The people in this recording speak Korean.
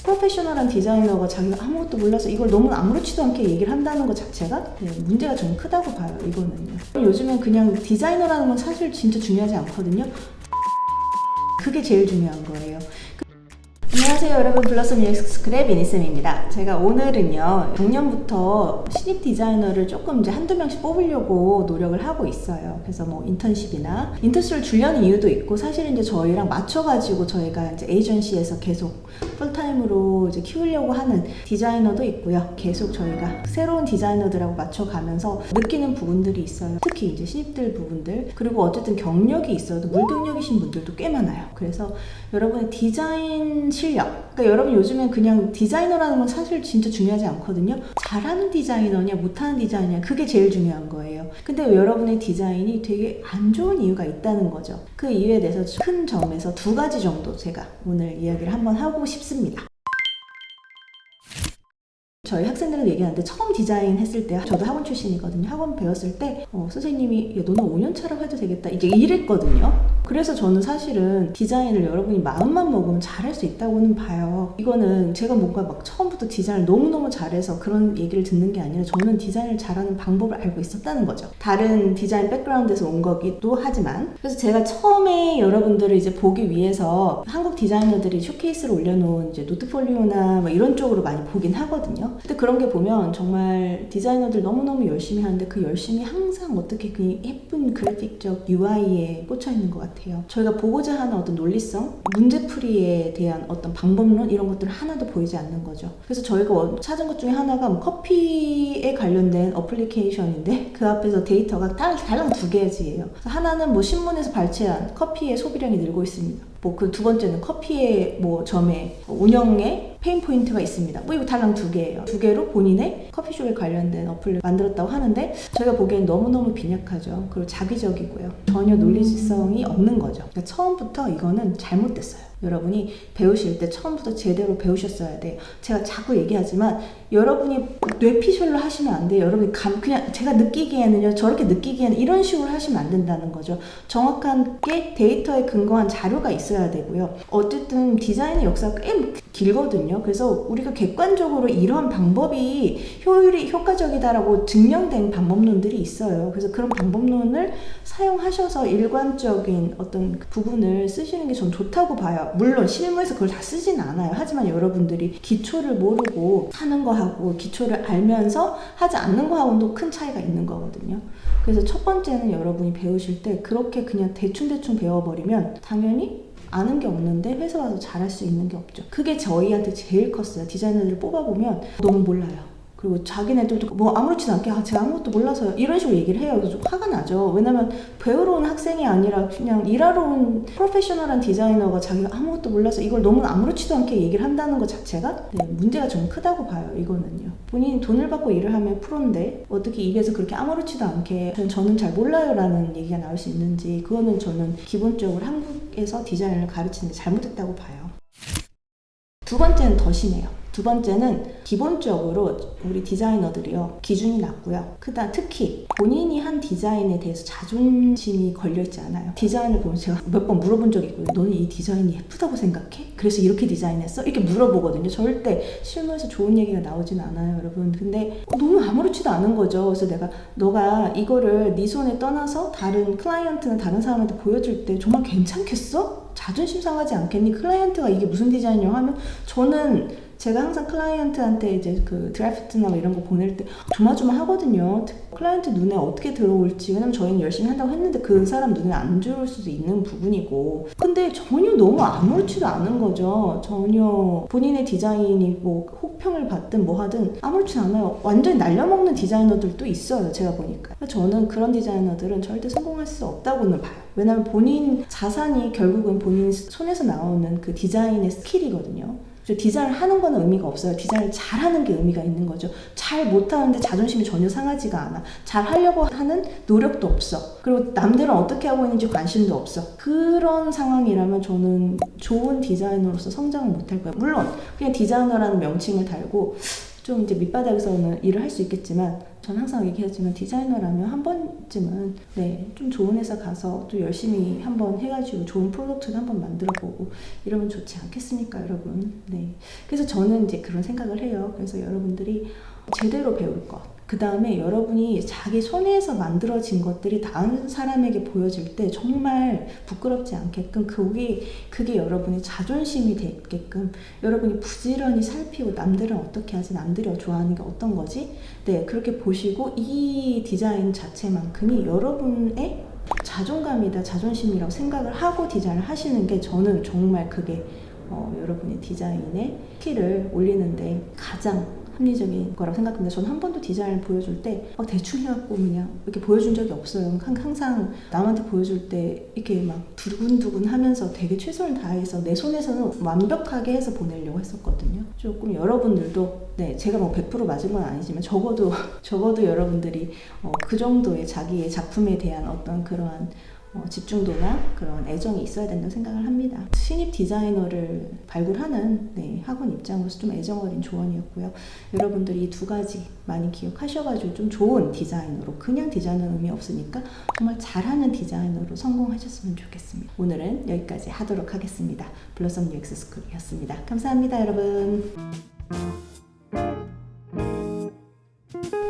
프로페셔널한 디자이너가 자기가 아무것도 몰라서 이걸 너무 아무렇지도 않게 얘기를 한다는 것 자체가 문제가 좀 크다고 봐요, 이거는요. 요즘엔 그냥 디자이너라는 건 사실 진짜 중요하지 않거든요. 그게 제일 중요한 거예요. 안녕하세요 여러분, 블러썸 UX 스쿨의 미니쌤입니다. 제가 오늘은요, 작년부터 신입 디자이너를 조금 이제 한두 명씩 뽑으려고 노력을 하고 있어요. 그래서 뭐 인턴십을 주려는 이유도 있고, 사실 이제 저희랑 맞춰가지고 저희가 이제 에이전시에서 계속 풀타임으로 이제 키우려고 하는 디자이너도 있고요. 계속 저희가 새로운 디자이너들하고 맞춰가면서 느끼는 부분들이 있어요. 특히 이제 신입들 부분들, 그리고 어쨌든 경력이 있어도 물경력이신 분들도 꽤 많아요. 그래서 여러분의 디자인 실력, 그러니까 여러분 요즘엔 그냥 디자이너라는 건 사실 진짜 중요하지 않거든요. 잘하는 디자이너냐 못하는 디자이너냐, 그게 제일 중요한 거예요. 근데 여러분의 디자인이 되게 안 좋은 이유가 있다는 거죠. 그 이유에 대해서 큰 점에서 두 가지 정도 제가 오늘 이야기를 한번 하고 싶습니다. 저희 학생들은 얘기하는데, 처음 디자인 했을 때, 저도 학원 출신이거든요. 학원 배웠을 때 선생님이 야, 너는 5년 차로 해도 되겠다 이제 이랬거든요. 그래서 저는 사실은 디자인을 여러분이 마음만 먹으면 잘할 수 있다고는 봐요. 이거는 제가 뭔가 막 처음부터 디자인을 너무너무 잘해서 그런 얘기를 듣는 게 아니라, 저는 디자인을 잘하는 방법을 알고 있었다는 거죠. 다른 디자인 백그라운드에서 온 거기도 하지만. 그래서 제가 처음에 여러분들을 이제 보기 위해서 한국 디자이너들이 쇼케이스를 올려놓은 이제 노트폴리오나 뭐 이런 쪽으로 많이 보긴 하거든요. 근데 그런 게 보면 정말 디자이너들 너무너무 열심히 하는데, 그 열심히 항상 어떻게 그 예쁜 그래픽적 UI에 꽂혀 있는 것 같아요. 저희가 보고자 하는 어떤 논리성, 문제풀이에 대한 어떤 방법론, 이런 것들은 하나도 보이지 않는 거죠. 그래서 저희가 찾은 것 중에 하나가 뭐 커피에 관련된 어플리케이션인데, 그 앞에서 데이터가 달랑 두 개지예요. 하나는 뭐 신문에서 발췌한 커피의 소비량이 늘고 있습니다. 뭐 그 두 번째는 커피의 뭐 점에 운영에 페인 포인트가 있습니다. 뭐 이거 달랑 두 개예요. 두 개로 본인의 커피숍에 관련된 어플을 만들었다고 하는데, 저희가 보기엔 너무너무 빈약하죠. 그리고 자기적이고요. 전혀 논리성이 없는 거죠. 그러니까 처음부터 이거는 잘못됐어요. 여러분이 배우실 때 처음부터 제대로 배우셨어야 돼요. 제가 자꾸 얘기하지만 여러분이 뇌피셜로 하시면 안 돼요. 여러분이 그냥 제가 느끼기에는요, 저렇게 느끼기에는 이런 식으로 하시면 안 된다는 거죠. 정확하게 데이터에 근거한 자료가 있어야 되고요. 어쨌든 디자인의 역사가 꽤 길거든요. 그래서 우리가 객관적으로 이러한 방법이 효과적이다라고 증명된 방법론들이 있어요. 그래서 그런 방법론을 사용하셔서 일관적인 어떤 부분을 쓰시는 게 전 좋다고 봐요. 물론 실무에서 그걸 다 쓰진 않아요. 하지만 여러분들이 기초를 모르고 하는 거하고 기초를 알면서 하지 않는 거하고는 또 큰 차이가 있는 거거든요. 그래서 첫 번째는 여러분이 배우실 때 그렇게 그냥 대충 배워버리면 당연히 아는 게 없는데 회사 와서 잘할 수 있는 게 없죠. 그게 저희한테 제일 컸어요. 디자이너들을 뽑아보면 너무 몰라요. 그리고 자기네들도 뭐 아무렇지도 않게 제가 아무것도 몰라서요, 이런 식으로 얘기를 해요. 그래서 좀 화가 나죠. 왜냐면 배우러 온 학생이 아니라 그냥 일하러 온 프로페셔널한 디자이너가 자기가 아무것도 몰라서 이걸 너무 아무렇지도 않게 얘기를 한다는 것 자체가 문제가 좀 크다고 봐요. 이거는요. 본인이 돈을 받고 일을 하면 프로인데 어떻게 입에서 그렇게 아무렇지도 않게 저는 잘 몰라요 라는 얘기가 나올 수 있는지, 그거는 저는 기본적으로 한국에서 디자인을 가르치는 게 잘못됐다고 봐요. 두 번째는 더 심해요. 두 번째는 기본적으로 우리 디자이너들이요, 기준이 낮고요. 특히 본인이 한 디자인에 대해서 자존심이 걸려있지 않아요. 디자인을 보면 제가 몇 번 물어본 적이 있거든요. 너는 이 디자인이 예쁘다고 생각해? 그래서 이렇게 디자인했어? 이렇게 물어보거든요. 절대 실무에서 좋은 얘기가 나오진 않아요, 여러분. 근데 너무 아무렇지도 않은 거죠. 그래서 너가 이거를 네 손에 떠나서 다른 클라이언트나 다른 사람한테 보여줄 때 정말 괜찮겠어? 자존심 상하지 않겠니? 클라이언트가 이게 무슨 디자인이냐고 하면, 제가 항상 클라이언트한테 이제 그 드래프트나 뭐 이런 거 보낼 때 조마조마하거든요. 클라이언트 눈에 어떻게 들어올지. 왜냐면 저희는 열심히 한다고 했는데 그 사람 눈에 안 들어올 수도 있는 부분이고. 근데 전혀 너무 아무렇지도 않은 거죠. 전혀 본인의 디자인이 뭐 혹평을 받든 뭐 하든 아무렇지도 않아요. 완전히 날려먹는 디자이너들도 있어요, 제가 보니까. 저는 그런 디자이너들은 절대 성공할 수 없다고는 봐요. 왜냐면 본인 자산이 결국은 본인 손에서 나오는 그 디자인의 스킬이거든요. 디자인을 하는 거는 의미가 없어요. 디자인을 잘하는 게 의미가 있는 거죠. 잘 못하는데 자존심이 전혀 상하지가 않아. 잘 하려고 하는 노력도 없어. 그리고 남들은 어떻게 하고 있는지 관심도 없어. 그런 상황이라면 저는 좋은 디자이너로서 성장을 못할 거예요. 물론 그냥 디자이너라는 명칭을 달고 좀 이제 밑바닥에서는 일을 할 수 있겠지만 전 항상 얘기하지만 디자이너라면 한 번쯤은 좀 좋은 회사 가서 또 열심히 한번 해가지고 좋은 프로덕트도 한번 만들어보고 이러면 좋지 않겠습니까, 여러분? 그래서 저는 이제 그런 생각을 해요. 그래서 여러분들이 제대로 배울 것, 그 다음에 여러분이 자기 손에서 만들어진 것들이 다른 사람에게 보여질 때 정말 부끄럽지 않게끔 그게 여러분의 자존심이 되게끔 여러분이 부지런히 살피고 남들은 어떻게 하지, 남들이 좋아하는 게 어떤 거지, 그렇게 보시고 이 디자인 자체만큼이 여러분의 자존감이다, 자존심이라고 생각을 하고 디자인을 하시는 게 저는 정말 그게 여러분의 디자인의 스킬을 올리는데 가장 합리적인 거라고 생각합니다. 저는 한 번도 디자인을 보여줄 때 막 대충 해갖고 그냥 이렇게 보여준 적이 없어요. 항상 남한테 보여줄 때 이렇게 막 두근두근 하면서 되게 최선을 다해서 내 손에서는 완벽하게 해서 보내려고 했었거든요. 조금 여러분들도 제가 뭐 100% 맞은 건 아니지만 적어도 여러분들이 그 정도의 자기의 작품에 대한 어떤 그러한 집중도나 그런 애정이 있어야 된다고 생각을 합니다. 신입 디자이너를 발굴하는 학원 입장으로서 좀 애정 어린 조언이었고요. 여러분들이 이 두 가지 많이 기억하셔가지고 좀 좋은 디자이너로, 그냥 디자이너는 의미 없으니까 정말 잘하는 디자이너로 성공하셨으면 좋겠습니다. 오늘은 여기까지 하도록 하겠습니다. 블러썸 UX 스쿨이었습니다. 감사합니다, 여러분.